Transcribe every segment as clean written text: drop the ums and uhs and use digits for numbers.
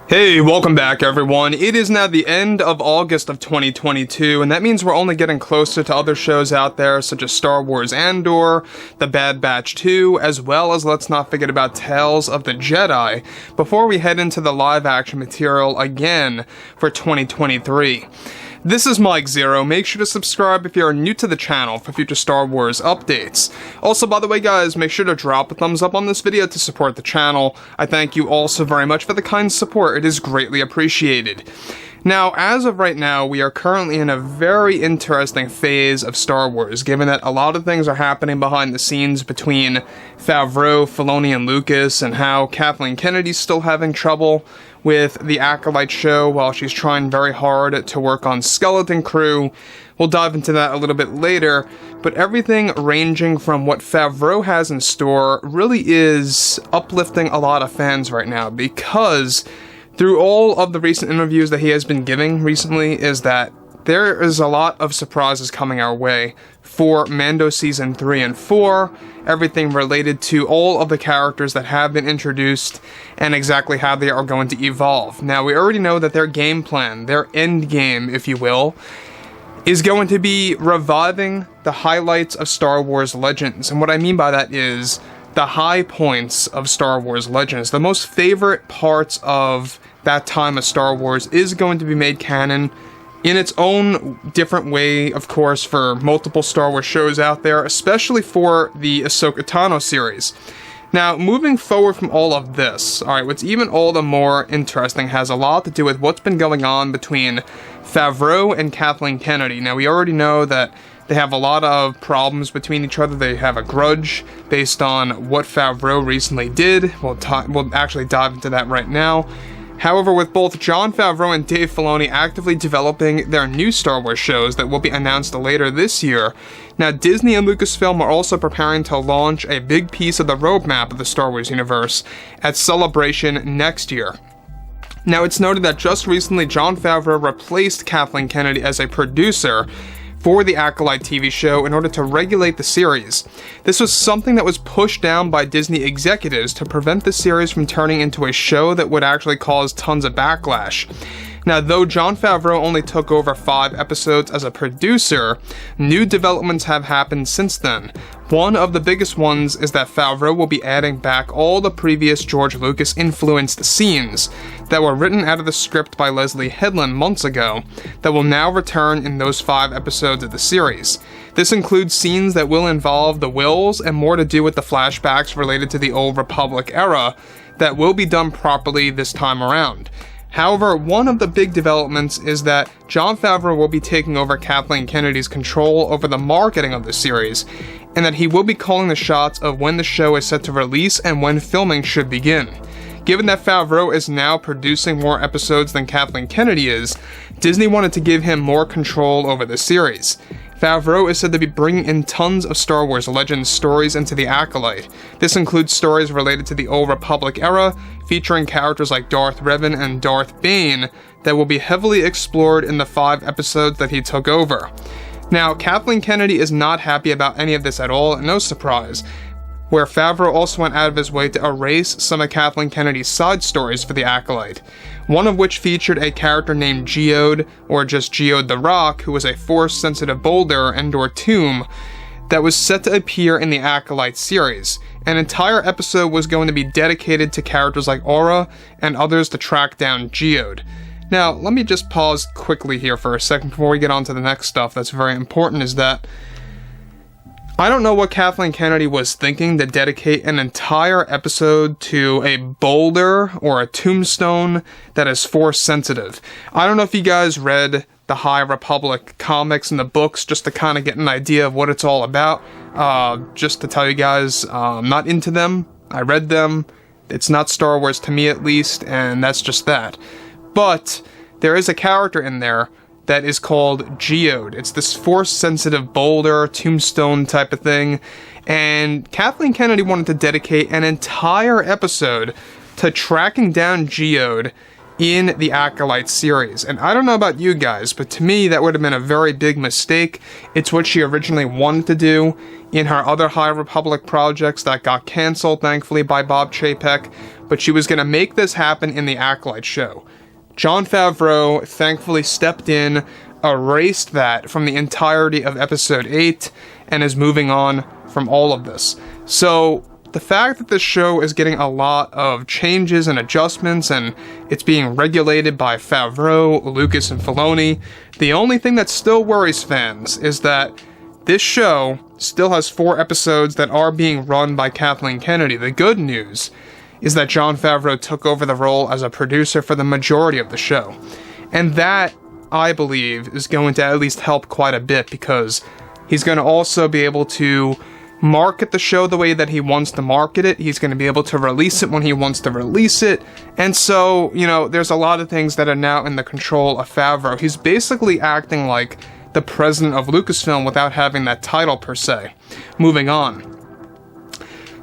Hey, welcome back everyone. It is now the end of August of 2022, and that means we're only getting closer to other shows out there such as Star Wars Andor, The Bad Batch 2, as well as let's not forget about Tales of the Jedi, before we head into the live action material again for 2023. This is Mike Zero. Make sure to subscribe if you're new to the channel for future Star Wars updates. Also, by the way guys, make sure to drop a thumbs up on this video to support the channel. I thank you all so very much for the kind support. It is greatly appreciated. Now, as of right now, we are currently in a very interesting phase of Star Wars, given that a lot of things are happening behind the scenes between Favreau, Filoni, and Lucas, and how Kathleen Kennedy's still having trouble with the Acolyte show while she's trying very hard to work on Skeleton Crew. We'll dive into that a little bit later, but everything ranging from what Favreau has in store really is uplifting a lot of fans right now, because through all of the recent interviews that he has been giving recently is that there is a lot of surprises coming our way for Mando Season 3 and 4, everything related to all of the characters that have been introduced and exactly how they are going to evolve. Now, we already know that their game plan, their end game, if you will, is going to be reviving the highlights of Star Wars Legends. And what I mean by that is the high points of Star Wars Legends. The most favorite parts of that time of Star Wars is going to be made canon in its own different way, of course, for multiple Star Wars shows out there, especially for the Ahsoka Tano series. Now, moving forward from all of this, alright, what's even all the more interesting has a lot to do with what's been going on between Favreau and Kathleen Kennedy. Now, we already know that they have a lot of problems between each other. They have a grudge based on what Favreau recently did. We'll actually dive into that right now. However, with both Jon Favreau and Dave Filoni actively developing their new Star Wars shows that will be announced later this year, now Disney and Lucasfilm are also preparing to launch a big piece of the roadmap of the Star Wars universe at Celebration next year. Now, it's noted that just recently Jon Favreau replaced Kathleen Kennedy as a producer for the Acolyte TV show in order to regulate the series. This was something that was pushed down by Disney executives to prevent the series from turning into a show that would actually cause tons of backlash. Now, though Jon Favreau only took over 5 episodes as a producer, new developments have happened since then. One of the biggest ones is that Favreau will be adding back all the previous George Lucas-influenced scenes that were written out of the script by Leslie Headland months ago that will now return in those 5 episodes of the series. This includes scenes that will involve the Wills and more to do with the flashbacks related to the Old Republic era that will be done properly this time around. However, one of the big developments is that Jon Favreau will be taking over Kathleen Kennedy's control over the marketing of the series, and that he will be calling the shots of when the show is set to release and when filming should begin. Given that Favreau is now producing more episodes than Kathleen Kennedy is, Disney wanted to give him more control over the series. Favreau is said to be bringing in tons of Star Wars Legends stories into the Acolyte. This includes stories related to the Old Republic era, featuring characters like Darth Revan and Darth Bane that will be heavily explored in the 5 episodes that he took over. Now, Kathleen Kennedy is not happy about any of this at all, and no surprise, where Favreau also went out of his way to erase some of Kathleen Kennedy's side stories for the Acolyte, one of which featured a character named Geode, or just Geode the Rock, who was a Force-sensitive boulder and/or tomb that was set to appear in the Acolyte series. An entire episode was going to be dedicated to characters like Aura and others to track down Geode. Now, let me just pause quickly here for a second before we get on to the next stuff that's very important, is that I don't know what Kathleen Kennedy was thinking to dedicate an entire episode to a boulder or a tombstone that is Force sensitive. I don't know if you guys read the High Republic comics and the books just to kind of get an idea of what it's all about. Just to tell you guys, I'm not into them. I read them. It's not Star Wars to me at least, and that's just that. But there is a character in there that is called Geode. It's this Force-sensitive boulder, tombstone type of thing, and Kathleen Kennedy wanted to dedicate an entire episode to tracking down Geode in the Acolyte series. And I don't know about you guys, but to me that would have been a very big mistake. It's what she originally wanted to do in her other High Republic projects that got cancelled, thankfully, by Bob Chapek, but she was going to make this happen in the Acolyte show. Jon Favreau thankfully stepped in, erased that from the entirety of Episode 8, and is moving on from all of this. So the fact that this show is getting a lot of changes and adjustments, and it's being regulated by Favreau, Lucas, and Filoni, the only thing that still worries fans is that this show still has 4 episodes that are being run by Kathleen Kennedy. The good news is that Jon Favreau took over the role as a producer for the majority of the show. And that, I believe, is going to at least help quite a bit, because he's going to also be able to market the show the way that he wants to market it. He's going to be able to release it when he wants to release it. And so, there's a lot of things that are now in the control of Favreau. He's basically acting like the president of Lucasfilm without having that title per se. Moving on.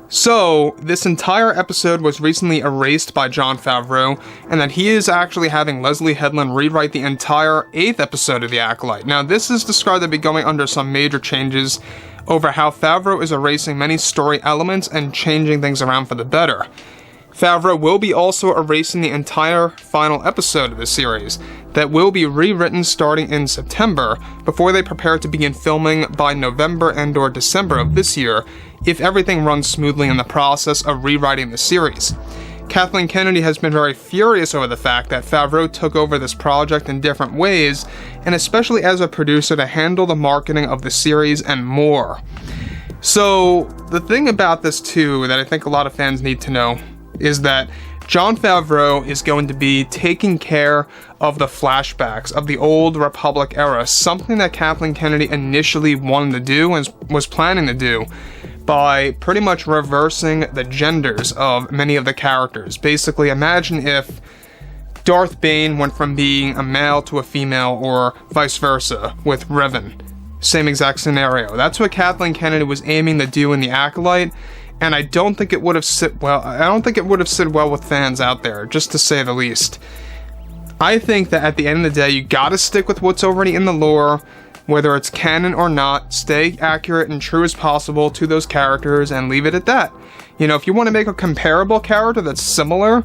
So, this entire episode was recently erased by Jon Favreau, and that he is actually having Leslie Headland rewrite the entire 8th episode of The Acolyte. Now, this is described to be going under some major changes over how Favreau is erasing many story elements and changing things around for the better. Favreau will be also erasing the entire final episode of the series, that will be rewritten starting in September, before they prepare to begin filming by November and/or December of this year, if everything runs smoothly in the process of rewriting the series. Kathleen Kennedy has been very furious over the fact that Favreau took over this project in different ways, and especially as a producer to handle the marketing of the series and more. So, the thing about this too that I think a lot of fans need to know is that Jon Favreau is going to be taking care of the flashbacks of the old Republic era, something that Kathleen Kennedy initially wanted to do and was planning to do, by pretty much reversing the genders of many of the characters. Basically, imagine if Darth Bane went from being a male to a female, or vice versa with Revan. Same exact scenario. That's what Kathleen Kennedy was aiming to do in The Acolyte, and I don't think it would have sit well. I don't think it would have sit well with fans out there, just to say the least. I think that at the end of the day, you gotta stick with what's already in the lore, whether it's canon or not. Stay accurate and true as possible to those characters and leave it at that. If you want to make a comparable character that's similar,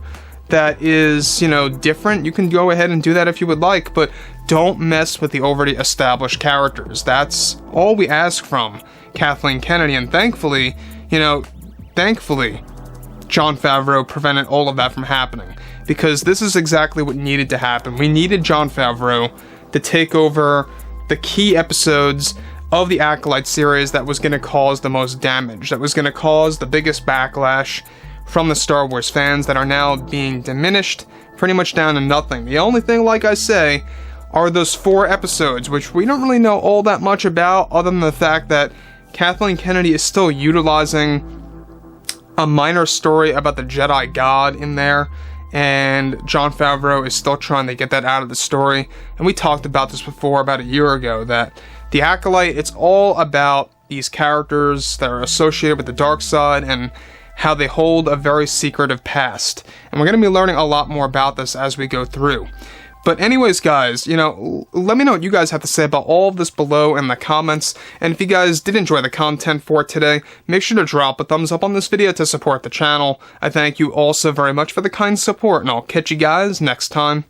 that is, different, you can go ahead and do that if you would like, but don't mess with the already established characters. That's all we ask from Kathleen Kennedy, and thankfully, Jon Favreau prevented all of that from happening, because this is exactly what needed to happen. We needed Jon Favreau to take over the key episodes of the Acolyte series that was going to cause the most damage, that was going to cause the biggest backlash from the Star Wars fans that are now being diminished pretty much down to nothing. The only thing, like I say, are those 4 episodes, which we don't really know all that much about, other than the fact that Kathleen Kennedy is still utilizing a minor story about the Jedi God in there, and Jon Favreau is still trying to get that out of the story. And we talked about this before, about a year ago, that The Acolyte, it's all about these characters that are associated with the dark side and how they hold a very secretive past. And we're going to be learning a lot more about this as we go through. But anyways, guys, let me know what you guys have to say about all of this below in the comments. And if you guys did enjoy the content for today, make sure to drop a thumbs up on this video to support the channel. I thank you all so very much for the kind support, and I'll catch you guys next time.